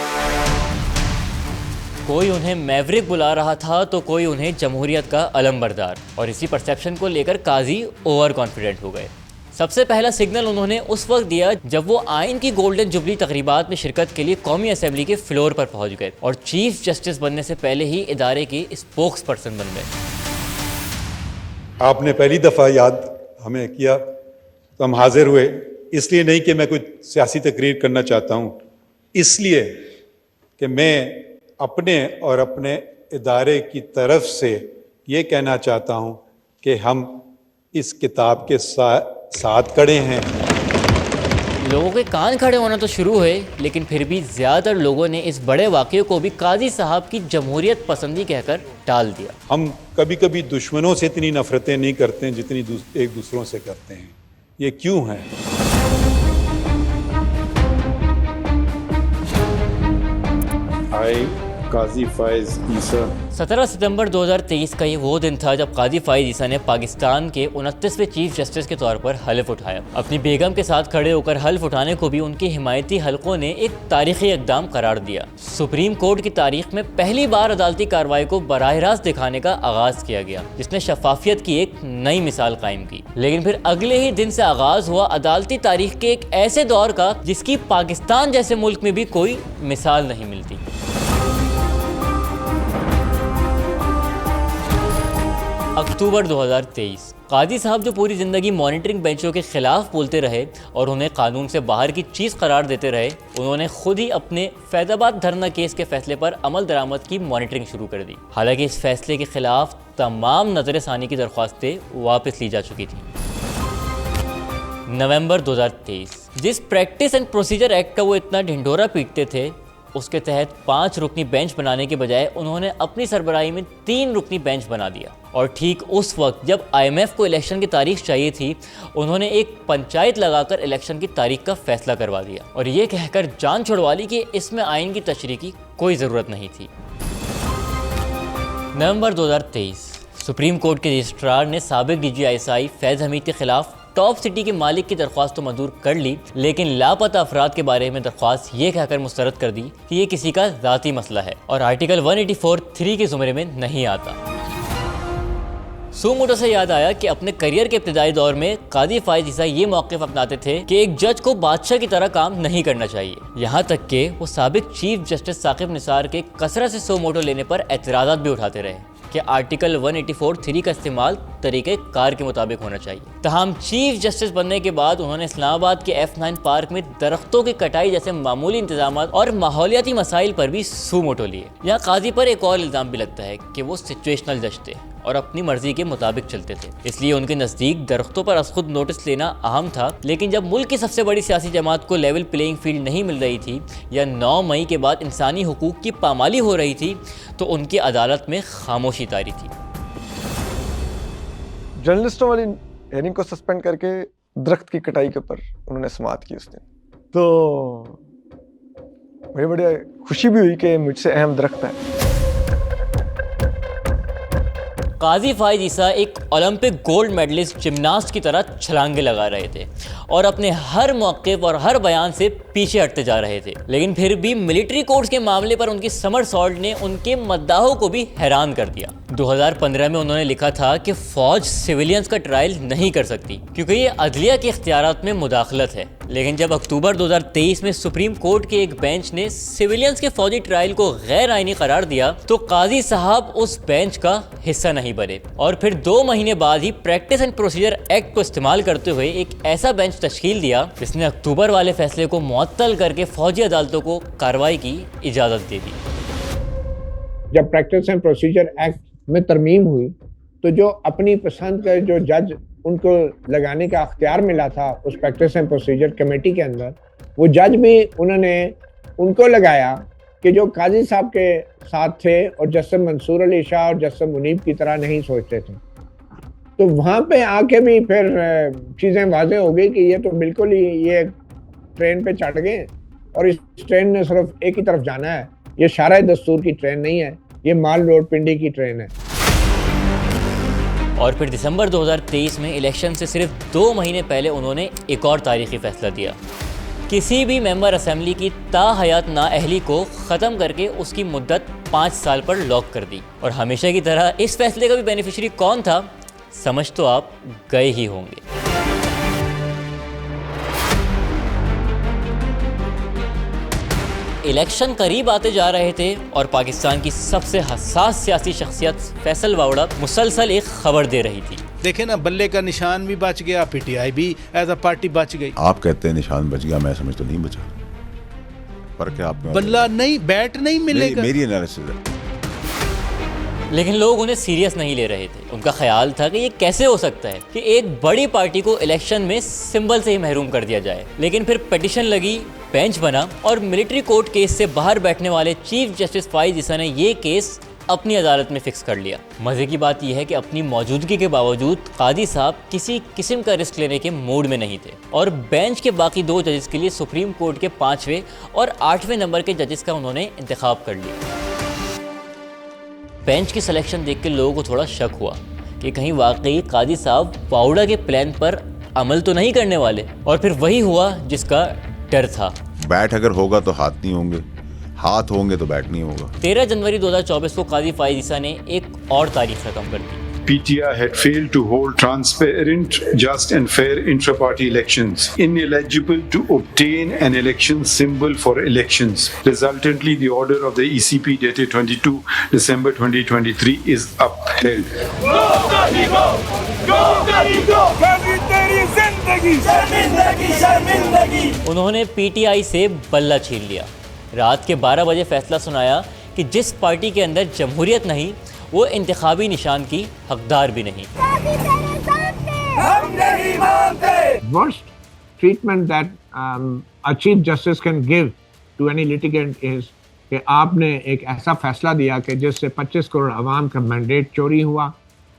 कोई उन्हें मैवरिक बुला रहा था तो कोई उन्हें जमहूरियत का अलमबरदार, और इसी परसेप्शन को लेकर काजी ओवर कॉन्फिडेंट हो गए। सबसे पहला सिग्नल उन्होंने उस वक्त दिया जब वो आइन की गोल्डन जुबली तकरीबात में शिरकत के लिए कौमी असेंबली के फ्लोर पर पहुंच गए और चीफ जस्टिस बनने से पहले ही इदारे की स्पोक्स पर्सन बन गए। आपने पहली दफ़ा याद हमें किया तो हम हाजिर हुए, इसलिए नहीं कि मैं कोई सियासी तकरीर करना चाहता हूँ, इसलिए कि मैं अपने और अपने इदारे की तरफ से ये कहना चाहता हूँ कि हम इस किताब के साथ खड़े हैं। लोगों के कान खड़े होना तो शुरू हुए, लेकिन फिर भी ज़्यादातर लोगों ने इस बड़े वाक़े को भी काजी साहब की जमहूरियत पसंदी कहकर टाल दिया। हम कभी कभी दुश्मनों से इतनी नफ़रतें नहीं करते हैं जितनी एक दूसरों से करते हैं। ये क्यों है? I काजी फायज ईसा। 17 सितंबर 2023 का ये वो दिन था जब काजी फायज ईसा ने पाकिस्तान के 29वें चीफ जस्टिस के तौर पर हल्फ उठाया। अपनी बेगम के साथ खड़े होकर हल्फ उठाने को भी उनके हिमायती हलकों ने एक तारीखी इक़दाम करार दिया। सुप्रीम कोर्ट की तारीख में पहली बार अदालती कार्रवाई को बराह रास्त दिखाने का आगाज किया गया, जिसने शफाफियत की एक नई मिसाल कायम की। लेकिन फिर अगले ही दिन से आगाज हुआ अदालती तारीख के एक ऐसे दौर का जिसकी पाकिस्तान जैसे मुल्क में भी कोई मिसाल नहीं मिलती। अक्टूबर 2023, काजी साहब जो पूरी ज़िंदगी मॉनिटरिंग बेंचों के खिलाफ बोलते रहे और उन्हें कानून से बाहर की चीज़ करार देते रहे, उन्होंने खुद ही अपने फैज़ाबाद धरना केस के फैसले पर अमल दरामद की मॉनिटरिंग शुरू कर दी। हालांकि इस फैसले के खिलाफ तमाम नज़र सानी की दरख्वास्तें वापस ली जा चुकी थी। नवंबर 2023, जिस प्रैक्टिस एंड प्रोसीजर एक्ट का वो इतना ढिंढोरा पीटते थे, उसके तहत 5 रुकनी बेंच बनाने के बजाय उन्होंने अपनी सरबराही में 3 रुकनी बेंच बना दिया। और ठीक उस वक्त जब IMF को इलेक्शन की तारीख चाहिए थी, उन्होंने एक पंचायत लगाकर इलेक्शन की तारीख का फैसला करवा दिया और ये कहकर जान छुड़वा ली कि इसमें आइन की तशरीह की कोई ज़रूरत नहीं थी। नवंबर 2023, सुप्रीम कोर्ट के रजिस्ट्रार ने साबिक DGI फैज़ हमीद के खिलाफ टॉप सिटी के मालिक की दरख्वास्त तो मंजूर कर ली, लेकिन लापता अफराद के बारे में दरख्वास्त ये कहकर मुस्तरद कर दी कि ये किसी का ज़ाती मसला है और आर्टिकल 184(3) के ज़ुमरे में नहीं आता। सो मोटो से याद आया कि अपने करियर के इब्तिदाई दौर में काजी फायज ईसा ये मौक़िफ़ अपनाते थे कि एक जज को बादशाह की तरह काम नहीं करना चाहिए। यहाँ तक कि वो साबिक चीफ जस्टिस साकिब निसार के कसरत से सो मोटो लेने पर एतराज़ात भी उठाते रहे कि आर्टिकल 184(3) का इस्तेमाल तरीके कार के मुताबिक होना चाहिए। तमाम चीफ जस्टिस बनने के बाद उन्होंने इस्लामाबाद के F9 पार्क में दरख्तों की कटाई जैसे मामूली इंतजामात और माहौलियाती मसाइल पर भी सू मोटो लिए। यहाँ काजी पर एक और इल्ज़ाम भी लगता है कि वो सिचुएशनल जज थे और अपनी मर्जी के मुताबिक चलते थे, इसलिए उनके नज़दीक दरख्तों पर अज़ खुद नोटिस लेना अहम था। लेकिन जब मुल्क की सबसे बड़ी सियासी जमात को लेवल प्लेइंग फील्ड नहीं मिल रही थी या 9 मई के बाद इंसानी हुकूक की पामाली हो रही थी, तो उनकी अदालत में खामोशी तारी थी। जर्नलिस्टों वाली हेयरिंग को सस्पेंड करके दरख्त की कटाई के ऊपर उन्होंने समाअत की उस दिन, तो मुझे बड़ी खुशी भी हुई कि मुझसे अहम दरख्त है। काजी फायज ईसा एक ओलंपिक गोल्ड मेडलिस्ट जिमनास्ट की तरह छलांगे लगा रहे थे और अपने हर मौक़िफ़ और हर बयान से पीछे हटते जा रहे थे। लेकिन फिर भी मिलिट्री कोर्ट्स के मामले पर उनकी समरसॉल्ट ने उनके मद्दाहों को भी हैरान कर दिया। 2015 में उन्होंने लिखा था कि फ़ौज सिविलियंस का ट्रायल नहीं कर सकती क्योंकि ये अदलिया के इख्तियारात में मुदाखलत है। लेकिन जब अक्टूबर 2023 में सुप्रीम कोर्ट के एक बेंच ने सिविलियंस के फौजी ट्रायल को गैर आइनी करार दिया, तो काजी साहब उस बेंच का हिस्सा नहीं बने और फिर 2 महीने बाद ही प्रैक्टिस एंड प्रोसीजर एक्ट को इस्तेमाल करते हुए एक ऐसा बेंच तश्कील दिया जिसने अक्टूबर वाले फैसले को मुअत्तल करके फौजी अदालतों को कार्रवाई की इजाज़त दे दी। जब प्रैक्टिस एंड प्रोसीजर एक्ट में तरमीम हुई, तो जो अपनी पसंद का जो जज उनको लगाने का अख्तियार मिला था उस प्रैक्टिस एंड प्रोसीजर कमेटी के अंदर, वो जज भी उन्होंने उनको लगाया कि जो काजी साहब के साथ थे और जस्टिस मंसूर अली शाह और जस्टिस मुनीब की तरह नहीं सोचते थे। तो वहाँ पे आके भी फिर चीज़ें वाज़ेह हो गई कि ये तो बिल्कुल ही ये ट्रेन पे चढ़ गए और इस ट्रेन ने सिर्फ एक ही तरफ जाना है। ये शारा दस्तूर की ट्रेन नहीं है, ये माल रोड पिंडी की ट्रेन है। और फिर दिसंबर 2023 में इलेक्शन से सिर्फ 2 महीने पहले उन्होंने एक और तारीखी फैसला दिया। किसी भी मेंबर असेंबली की ताहयात नाअहली को ख़त्म करके उसकी मुद्दत 5 साल पर लॉक कर दी। और हमेशा की तरह इस फैसले का भी बेनिफिशरी कौन था, समझ तो आप गए ही होंगे। इलेक्शन करीब आते जा रहे थे और पाकिस्तान की सबसे हसास सियासी शख्सियत फैसल वावड़ा मुसलसल एक खबर दे रही थी। देखे ना, बल्ले का निशान भी बच गया, PTI भी एज अ पार्टी बच गई। आप कहते हैं निशान बच गया, मैं समझ तो नहीं बचा। पर क्या आप बल्ला नहीं, बैट नहीं मिलेगा। मेरी एनालिसिस है। लेकिन लोग उन्हें सीरियस नहीं ले रहे थे। उनका ख्याल था कि ये कैसे हो सकता है कि एक बड़ी पार्टी को इलेक्शन में सिंबल से ही महरूम कर दिया जाए। लेकिन फिर पिटीशन लगी, बेंच बना और मिलिट्री कोर्ट केस से बाहर बैठने वाले चीफ जस्टिस फायज ईसा ने ये केस अपनी अदालत में फिक्स कर लिया। मज़े की बात यह है कि अपनी मौजूदगी के बावजूद कादी साहब किसी किस्म का रिस्क लेने के मूड में नहीं थे और बेंच के बाकी 2 जजेस के लिए सुप्रीम कोर्ट के 5वें और 8वें नंबर के जजेस का उन्होंने इंतखाब कर लिया। बेंच की सिलेक्शन देख के लोगों को थोड़ा शक हुआ कि कहीं वाकई काजी साहब पाउडा के प्लान पर अमल तो नहीं करने वाले, और फिर वही हुआ जिसका डर था। बैट अगर होगा तो हाथ नहीं होंगे, हाथ होंगे तो बैट नहीं होगा। 13 जनवरी 2024 को काजी फाइज ईसा ने एक और तारीख रकम कर दी। PTI had failed to hold transparent, just and fair intra-party elections, ineligible to obtain an election symbol for elections. Resultantly, the order of the ECP dated 22 December 2023 is upheld. उन्होंने PTI से बल्ला छीन लिया। रात के 12 बजे फैसला सुनाया कि जिस पार्टी के अंदर जमहूरियत नहीं, वो इंतखाबी निशान की हकदार भी नहीं। Worst treatment that a chief justice can give to any litigant is कि आपने एक ऐसा फैसला दिया कि जिससे 25 करोड़ आवाम का मैंडेट चोरी हुआ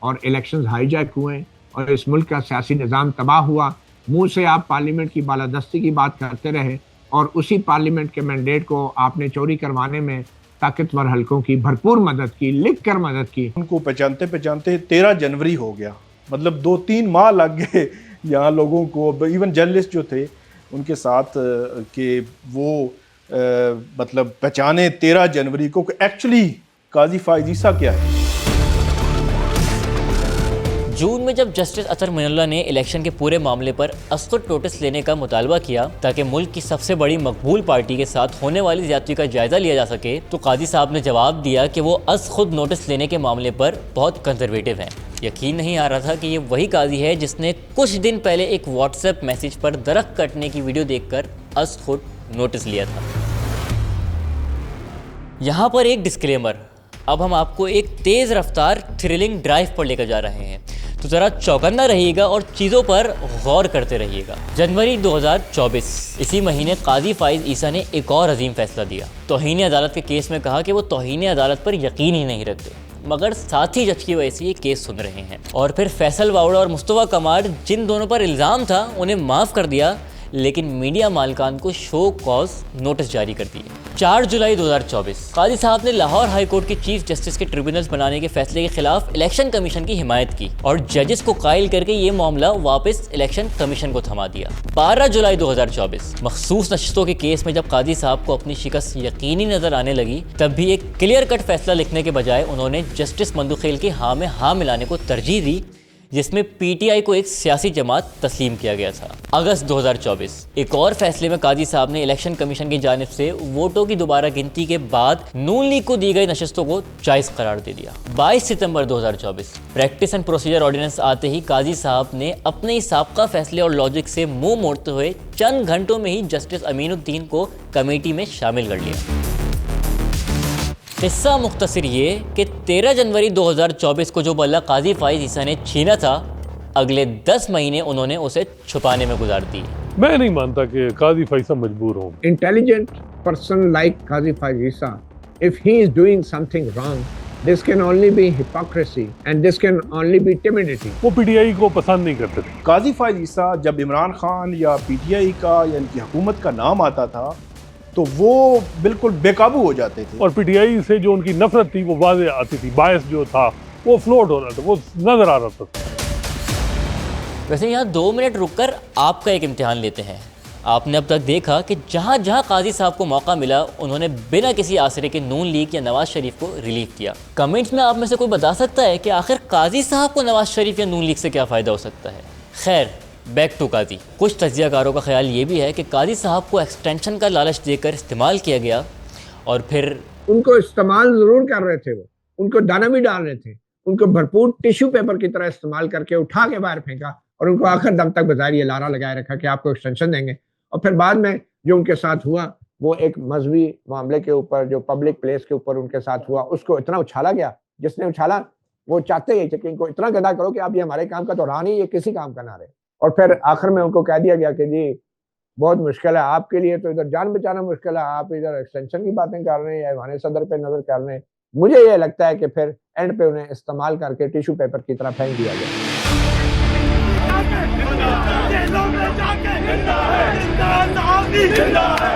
और इलेक्शंस हाईजैक हुए और इस मुल्क का सियासी निज़ाम तबाह हुआ। मुंह से आप पार्लियामेंट की बालादस्ती की बात करते रहे और उसी पार्लियामेंट के मैंडेट को आपने चोरी करवाने में ताकतवर हलकों की भरपूर मदद की, लिख कर मदद की। उनको पहचानते पहचानते 13 जनवरी हो गया, मतलब 2-3 माह लग गए यहाँ लोगों को, इवन जर्नलिस्ट जो थे उनके साथ कि वो मतलब पहचाने 13 जनवरी को एक्चुअली काजी फाइज ईसा क्या है। जून में जब जस्टिस अतर मोइनुल्लाह ने इलेक्शन के पूरे मामले पर असखुद नोटिस लेने का मुतालबा किया ताकि मुल्क की सबसे बड़ी मकबूल पार्टी के साथ होने वाली ज्यादती का जायजा लिया जा सके, तो काजी साहब ने जवाब दिया कि वो असखुद नोटिस लेने के मामले पर बहुत कंजर्वेटिव हैं। यकीन नहीं आ रहा था कि ये वही काजी है जिसने कुछ दिन पहले एक व्हाट्सएप मैसेज पर दरख्त कटने की वीडियो देखकर असखुद नोटिस लिया था। यहाँ पर एक डिस्क्लेमर, अब हम आपको एक तेज़ रफ्तार थ्रिलिंग ड्राइव पर लेकर जा रहे हैं, तो ज़रा चौकन्ना रहिएगा और चीज़ों पर गौर करते रहिएगा। जनवरी 2024 इसी महीने काजी फाइज ईसा ने एक और अजीम फैसला दिया। तौहीन अदालत के केस में कहा कि वो तौहीन अदालत पर यकीन ही नहीं रखते, मगर साथ ही जज की वजह से ये केस सुन रहे हैं। और फिर फैसल वावड़ा और मुस्तफा कमार, जिन दोनों पर इल्ज़ाम था, उन्हें माफ़ कर दिया, लेकिन मीडिया मालिकान को शो कॉज नोटिस जारी कर दिए। 4 जुलाई 2024 काजी साहब ने लाहौर हाई कोर्ट के चीफ जस्टिस के ट्रिब्यूनल्स बनाने के फैसले के खिलाफ इलेक्शन कमीशन की हिमायत की और जजेस को कायल करके ये मामला वापस इलेक्शन कमीशन को थमा दिया। 12 जुलाई 2024 मखसूस नशिस्तों के केस में जब काजी साहब को अपनी शिकस्त यकीनी नजर आने लगी, तब भी एक क्लियर कट फैसला लिखने के बजाय उन्होंने जस्टिस मंदुखेल की हाँ में हाँ मिलाने को तरजीह दी, जिसमें पीटीआई को एक सियासी जमात तस्लीम किया गया था। अगस्त 2024 एक और फैसले में काजी साहब ने इलेक्शन कमीशन की जानिब से वोटों की दोबारा गिनती के बाद नून लीग को दी गई नशिस्तों को जायज़ करार दे दिया। 22 सितंबर 2024 प्रैक्टिस एंड प्रोसीजर ऑर्डिनेंस आते ही काजी साहब ने अपने ही साबका फैसले और लॉजिक से मुंह मोड़ते हुए चंद घंटों में ही जस्टिस अमीनुद्दीन को कमेटी में शामिल कर लिया। किस्सा मुख्तसर ये कि 13 जनवरी 2024 को जो बल्ला काजी फाइज ईसा ने छीना था, अगले 10 महीने उन्होंने उसे छुपाने में गुजार दिए। मैं नहीं मानता कि काजी फाइज मजबूर हों। Intelligent person like Qazi Faiz Isa, if he is doing something wrong, this can only be hypocrisy and this can only be timidity. वो पीटीआई को पसंद नहीं करते थे। काजी फाइज ईसा जब इमरान खान या पीटीआई का या इनकी हुकूमत का नाम आता था तो वो बिल्कुल बेकाबू हो जाते थे, और पीटीआई से जो उनकी नफरत थी वो वाज़े आती थी, बायस जो था वो फ्लोट हो रहा था, वो नजर आ रहा था। वैसे यहाँ 2 मिनट रुककर आपका एक इम्तिहान लेते हैं। आपने अब तक देखा कि जहाँ जहाँ काजी साहब को मौका मिला, उन्होंने बिना किसी आसरे के नून लीग या नवाज शरीफ को रिलीफ किया। कमेंट्स में आप में से कोई बता सकता है कि आखिर काजी साहब को नवाज शरीफ या नून लीग से क्या फ़ायदा हो सकता है? खैर, बैक टू काजी। कुछ तज्जियाकारों का ख्याल ये भी है कि काजी साहब को एक्सटेंशन का लालच देकर इस्तेमाल किया गया और फिर उनको इस्तेमाल ज़रूर कर रहे थे, वो उनको दाना भी डाल रहे थे, उनको भरपूर टिश्यू पेपर की तरह इस्तेमाल करके उठा के बाहर फेंका और उनको आखिर दम तक बाजार ये लारा लगाए रखा कि आपको एक्सटेंशन देंगे। और फिर बाद में जो उनके साथ हुआ वो एक मजहबी मामले के ऊपर, जो पब्लिक प्लेस के ऊपर उनके साथ हुआ, उसको इतना उछाला गया, जिसने उछाला वो चाहते ही थे कि इनको इतना गदा करो कि आप ये हमारे काम का तो रहा नहीं, ये किसी काम का ना रहे। और फिर आखिर में उनको कह दिया गया कि जी बहुत मुश्किल है आपके लिए, तो इधर जान बचाना मुश्किल है, आप इधर एक्सटेंशन की बातें कर रहे हैं या ऐवान सदर पे नजर कर रहे हैं। मुझे ये लगता है कि फिर एंड पे उन्हें इस्तेमाल करके टिश्यू पेपर की तरह फेंक दिया गया।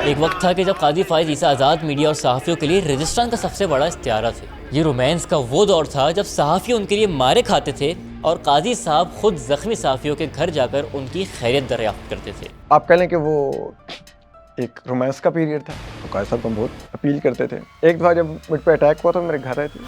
एक वक्त था कि जब काजी फाइज ईसा आज़ाद मीडिया और सहाफ़ियों के लिए रजिस्ट्रान का सबसे बड़ा इस्तियारा थे। ये रोमांस का वो दौर था जब सहाफ़ी उनके लिए मारे खाते थे और काजी साहब खुद जख्मी सहाफ़ियों के घर जाकर उनकी खैरियत दरियाफ्त करते थे। आप कह लें कि वो एक रोमांस का पीरियड था, तो काजी साहब को बहुत अपील करते थे। एक दफ़ा जब मुझ पर अटैक हुआ तो मेरे घर आए थे।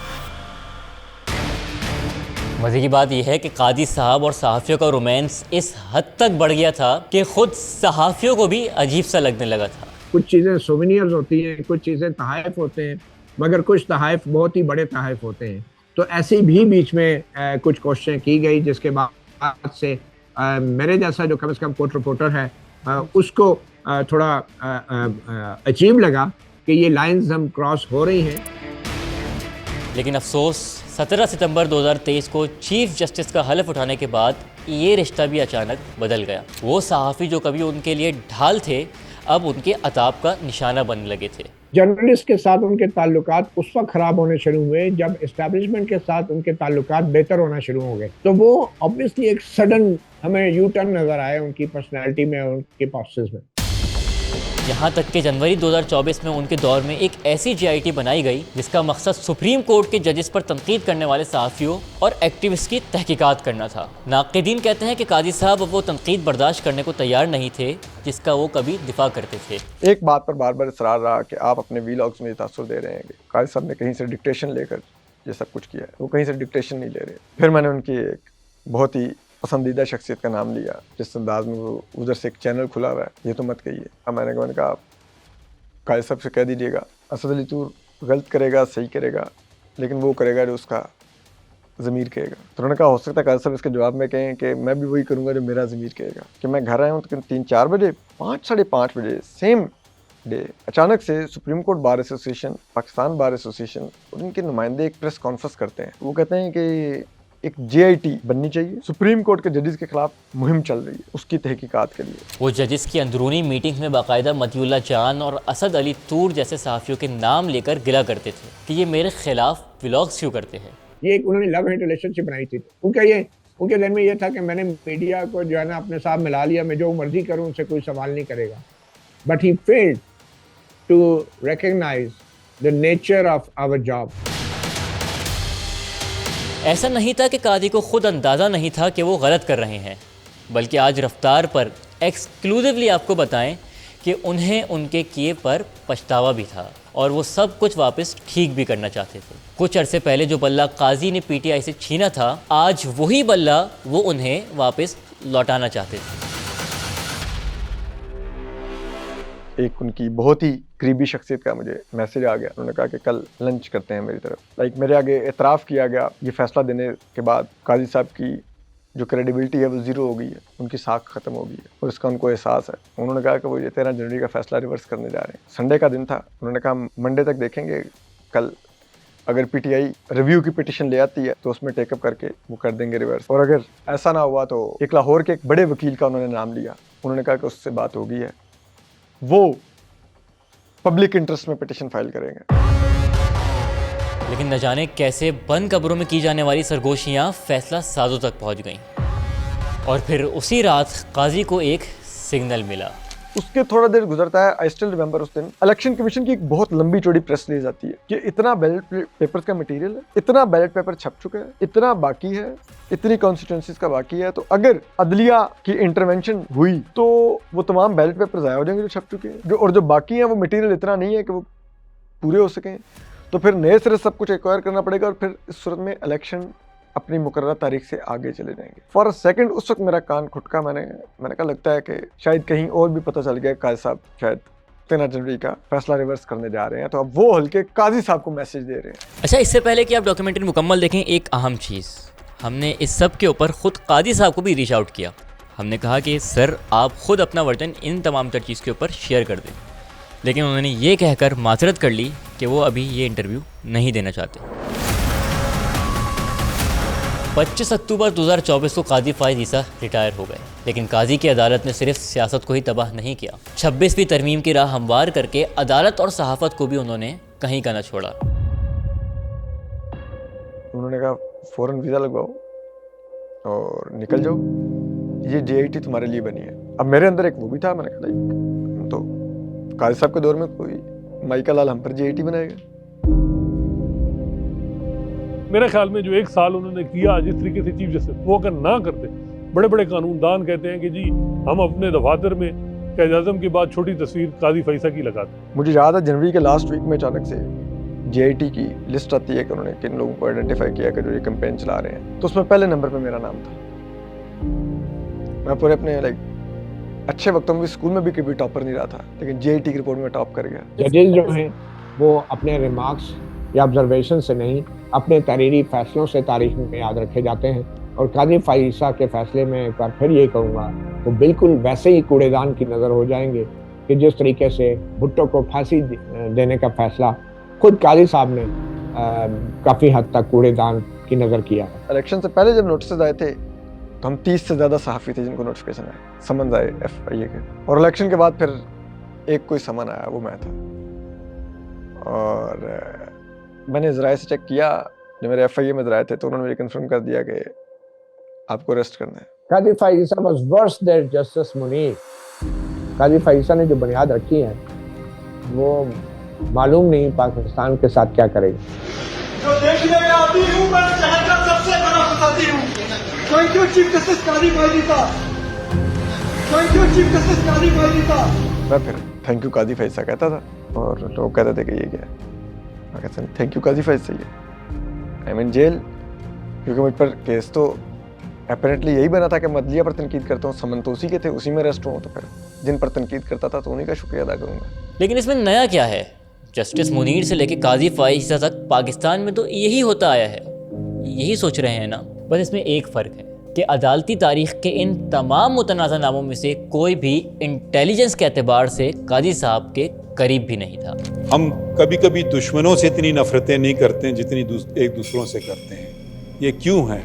मज़े की बात यह है कि काजी साहब और सहाफ़ियों का रोमांस इस हद तक बढ़ गया था कि खुद सहाफ़ियों को भी अजीब सा लगने लगा था। कुछ चीज़ें सोवेनियर्स होती हैं, कुछ चीज़ें तहाइफ होते हैं, मगर कुछ तहाइफ बहुत ही बड़े तहाइफ होते हैं। तो ऐसे भी बीच में कुछ कोशिशें की गई, जिसके बाद से मेरे जैसा जो कम से कम कोर्ट रिपोर्टर है उसको थोड़ा अजीब लगा कि ये लाइंस हम क्रॉस हो रही हैं। लेकिन अफसोस 17 सितंबर 2023 को चीफ जस्टिस का हलफ उठाने के बाद ये रिश्ता भी अचानक बदल गया। वो सहाफ़ी जो कभी उनके लिए ढाल थे, अब उनके अताब का निशाना बनने लगे थे। जर्नलिस्ट के साथ उनके ताल्लुकात उस वक्त ख़राब होने शुरू हुए जब एस्टैब्लिशमेंट के साथ उनके ताल्लुकात बेहतर होना शुरू हो गए। तो वो ऑब्वियसली एक सडन हमें यू टर्न नज़र आया उनकी पर्सनैलिटी में और उनकी पॉलिसीज में। यहाँ तक कि जनवरी 2024 में उनके दौर में एक ऐसी JIT बनाई गई जिसका मकसद सुप्रीम कोर्ट के जजेस पर तनकीद करने वाले सहाफ़ियों और एक्टिविस्ट की तहकीकात करना था। नाक़िदीन कहते हैं कि काजी साहब अब वो तनकीद बर्दाश्त करने को तैयार नहीं थे जिसका वो कभी दिफा करते थे। एक बात पर बार बार इसरार रहा कि आप अपने वीलॉग्स में तासुर दे रहे हैं कि काजी साहब ने कहीं से डिक्टेशन लेकर ये सब कुछ किया है। वो कहीं से डिक्टेशन नहीं ले रहे। फिर मैंने उनकी एक बहुत ही पसंदीदा शख्सियत का नाम लिया, जिस अंदाज में वो उधर से एक चैनल खुला हुआ है, ये तो मत कहिए। अब मैंने कहा आप काजी साहब से कह दीजिएगा असद अली तू गलत करेगा, सही करेगा, लेकिन वो करेगा जो उसका ज़मीर कहेगा। तो उन्होंने कहा हो सकता है काजी साहब इसके जवाब में कहें कि मैं भी वही करूँगा जो मेरा ज़मीर कहेगा। कि मैं घर आया हूँ तो 3-4 बजे 5 साढ़े 5 बजे सेम डे अचानक से supreme court bar association, Pakistan bar association और उनके नुमाइंदे एक प्रेस कॉन्फ्रेंस करते हैं। वो कहते हैं कि एक JIT बननी चाहिए, सुप्रीम कोर्ट के जजेस के खिलाफ मुहिम चल रही है उसकी तहकीकात के लिए। वो जजेस की अंदरूनी मीटिंग में बाकायदा मतियुल्लाह जान और असद अली तूर जैसे सहाफ़ियों के नाम लेकर गिला करते थे कि ये मेरे खिलाफ व्लॉग्स क्यों करते हैं। ये एक उन्होंने लव हेट रिलेशनशिप बनाई थी। उनके दिल में ये था कि मैंने मीडिया को जो है ना अपने साथ मिला लिया, मैं जो मर्जी करूँ उनसे कोई सवाल नहीं करेगा। But he failed to recognise the nature of our job. ऐसा नहीं था कि कादी को खुद अंदाज़ा नहीं था कि वो गलत कर रहे हैं, बल्कि आज रफ्तार पर एक्सक्लूसिवली आपको बताएं कि उन्हें उनके किए पर पछतावा भी था और वो सब कुछ वापस ठीक भी करना चाहते थे। कुछ अरसे पहले जो बल्ला काजी ने PTI से छीना था, आज वही बल्ला वो उन्हें वापस लौटाना चाहते थे। एक उनकी बहुत ही करीबी शख्सियत का मुझे मैसेज आ गया। उन्होंने कहा कि कल लंच करते हैं मेरी तरफ। मेरे आगे एतराफ़ किया गया। ये फ़ैसला देने के बाद काजी साहब की जो क्रेडिबिलिटी है वो ज़ीरो हो गई है, उनकी साख ख़त्म हो गई है और इसका उनको एहसास है। उन्होंने कहा कि वो ये 13 जनवरी का फ़ैसला रिवर्स करने जा रहे हैं। संडे का दिन था। उन्होंने कहा मंडे तक देखेंगे, कल अगर PTI रिव्यू की पिटिशन ले आती है तो उसमें टेकअप करके वो कर देंगे रिवर्स, और अगर ऐसा ना हुआ तो एक लाहौर के एक बड़े वकील का उन्होंने नाम लिया। उन्होंने कहा कि उससे बात हो गई है, वो पब्लिक इंटरेस्ट में पिटिशन फाइल करेंगे। लेकिन न जाने कैसे बंद कब्रों में की जाने वाली सरगोशियाँ फैसला साजों तक पहुँच गईं और फिर उसी रात काजी को एक सिग्नल मिला। उसके थोड़ा देर गुजरता है, आई स्टिल रिमेंबर उस दिन इलेक्शन कमीशन की एक बहुत लंबी चौड़ी प्रेस रिलीज आती है कि इतना बैलेट पेपर्स का मटेरियल है, इतना बैलेट पेपर छप चुका है, इतना बाकी है, इतनी कॉन्स्टिट्यूंसीज का बाकी है, तो अगर अदलिया की इंटरवेंशन हुई तो वो तमाम बैलेट पेपर ज़ाया हो जाएंगे जो छप चुके हैं, और जो बाकी हैं वो मटेरियल इतना नहीं है कि वो पूरे हो सकें, तो फिर नए सिरे सब कुछ एक्वायर करना पड़ेगा और फिर इस सूरत में इलेक्शन अपनी मुकर्रर तारीख से आगे चले जाएंगे। फॉर अ सेकंड उस वक्त मेरा कान खुटका। मैंने कहा लगता है कि शायद कहीं और भी पता चल गया काजी साहब शायद 13 जनवरी का फैसला रिवर्स करने जा रहे हैं, तो अब वो हल्के काजी साहब को मैसेज दे रहे हैं। अच्छा, इससे पहले कि आप डॉक्यूमेंट्री मुकम्मल देखें, एक अहम चीज़, हमने इस सब के ऊपर ख़ुद काजी साहब को भी रीच आउट किया। हमने कहा कि सर आप ख़ुद अपना वर्जन इन तमाम तर चीज़ के ऊपर शेयर कर दें, लेकिन उन्होंने ये कहकर माजरत कर ली कि वो अभी ये इंटरव्यू नहीं देना चाहते। 25 अक्टूबर 2024 को काजी फ़ाइज़ ईसा रिटायर हो गए, लेकिन काजी की अदालत ने सिर्फ सियासत को ही तबाह नहीं किया। 26वीं तरमीम की राह हमवार करके अदालत और सहाफ़त को भी उन्होंने कहीं का न छोड़ा। उन्होंने कहा फ़ौरन वीज़ा लगवाओ और निकल जाओ, ये JIT तुम्हारे लिए बनी है। अब मेरे अंदर एक वो भी था, मैंने कहा तो काजी साहब के दौर में कोई माइका लाल हम पर JIT बनाएगा। मेरे ख्याल में जो 1 साल उन्होंने किया जिस तरीके से चीफ जस्टिस, वो अगर ना करते, बड़े बड़े कानूनदान कहते हैं कि जी हम अपने दफातर में कायद आज़म के बाद छोटी तस्वीर काजी फैसा की लगाते। मुझे याद है जनवरी के लास्ट वीक में अचानक से JIT की लिस्ट आती है कि उन्होंने किन लोगों को आइडेंटिफाई किया कि जो ये कैंपेन चला रहे हैं, तो उसमें पहले नंबर पे मेरा नाम था। मैं पूरे अपने अच्छे वक्तों में स्कूल में भी कभी टॉपर नहीं रहा था, लेकिन JIT की रिपोर्ट में टॉप कर गया। जजेस जो हैं वो अपने रिमार्क्स या ऑब्जर्वेशन से नहीं, अपने तहरीरी फैसलों से तारीख में याद रखे जाते हैं। और काजी फाइसा के फैसले में एक बार फिर ये कहूँगा, तो बिल्कुल वैसे ही कूड़ेदान की नज़र हो जाएंगे कि जिस तरीके से भुट्टो को फांसी देने का फैसला खुद काजी साहब ने काफ़ी हद तक कूड़ेदान की नज़र किया। इलेक्शन से पहले जब नोटिस आए थे तो हम 30 से ज़्यादा सहाफ़ी थे जिनको नोटिफिकेशन आए, समन आए FIA के, और इलेक्शन के बाद फिर एक कोई समन आया, वो मैं था। और मैंने ज़राए से चेक किया, जो मेरे FIA में ज़राए थे, तो उन्होंने मुझे कंफर्म कर दिया कि आपको अरेस्ट करना है। Qazi Faiz Isa was worse than justice Munir. Qazi Faiz Isa ने जो बुनियाद रखी है वो मालूम नहीं पाकिस्तान के साथ क्या करेगी। जो देखने में आती हूँ मैं शहर का सबसे बड़ा फसादी हूँ। Thank you chief justice Qazi Faiz Isa, thank you chief justice Qazi Faiz Isa. मैं फिर थैंक यू काजी फाइसा कहता था और लोग कहते थे कि ये क्या है, मैं कहता था थैंक यू काजी फाइसा, ये आई मीन जेल, क्योंकि मुझ पर केस तो अपेरेंटली यही बना था कि मदलिया पर तनकीद करता हूँ, समन तो उसी के थे, उसी में अरेस्ट हूँ, तो फिर जिन पर तनकीद करता था तो उन्हीं का शुक्रिया अदा करूँगा। लेकिन इसमें नया क्या है? जस्टिस मुनीर से लेके काजी फाइसा तक पाकिस्तान में तो यही होता आया है, यही सोच रहे हैं ना। बस इसमें एक फ़र्क है कि अदालती तारीख के इन तमाम मुतनाज़ा नामों में से कोई भी इंटेलिजेंस के एतबार से काजी साहब के करीब भी नहीं था। हम कभी कभी दुश्मनों से इतनी नफरतें नहीं करते हैं जितनी एक दूसरों से करते हैं। ये क्यों है?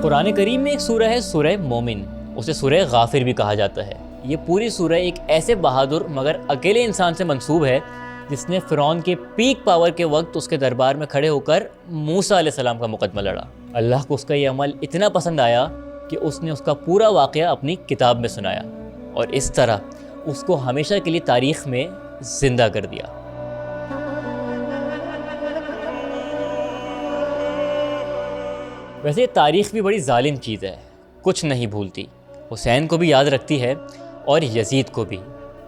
कुरान करीम में एक सूरह है सूरह मोमिन, उसे सूरह गाफिर भी कहा जाता है। ये पूरी सूरह एक ऐसे बहादुर मगर अकेले इंसान से मंसूब है जिसने फ़िरौन के पीक पावर के वक्त उसके दरबार में खड़े होकर मूसा अलैहिस्सलाम का मुकदमा लड़ा। अल्लाह को उसका ये अमल इतना पसंद आया कि उसने उसका पूरा वाक़या अपनी किताब में सुनाया और इस तरह उसको हमेशा के लिए तारीख़ में ज़िंदा कर दिया। वैसे तारीख़ भी बड़ी जालिम चीज़ है, कुछ नहीं भूलती। हुसैन को भी याद रखती है और यजीद को भी,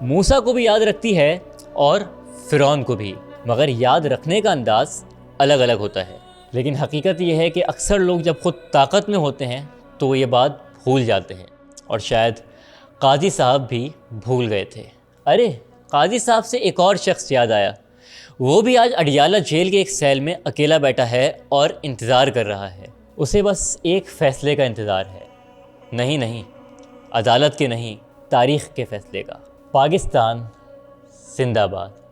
मूसा को भी याद रखती है और फ़िरौन को भी, मगर याद रखने का अंदाज़ अलग अलग होता है। लेकिन हकीकत यह है कि अक्सर लोग जब ख़ुद ताकत में होते हैं तो वो ये बात भूल जाते हैं, और शायद काजी साहब भी भूल गए थे। अरे काजी साहब से एक और शख्स याद आया, वो भी आज अडियाला जेल के एक सेल में अकेला बैठा है और इंतज़ार कर रहा है। उसे बस एक फ़ैसले का इंतज़ार है, नहीं, अदालत के नहीं, तारीख़ के फ़ैसले का। पाकिस्तान जिंदाबाद।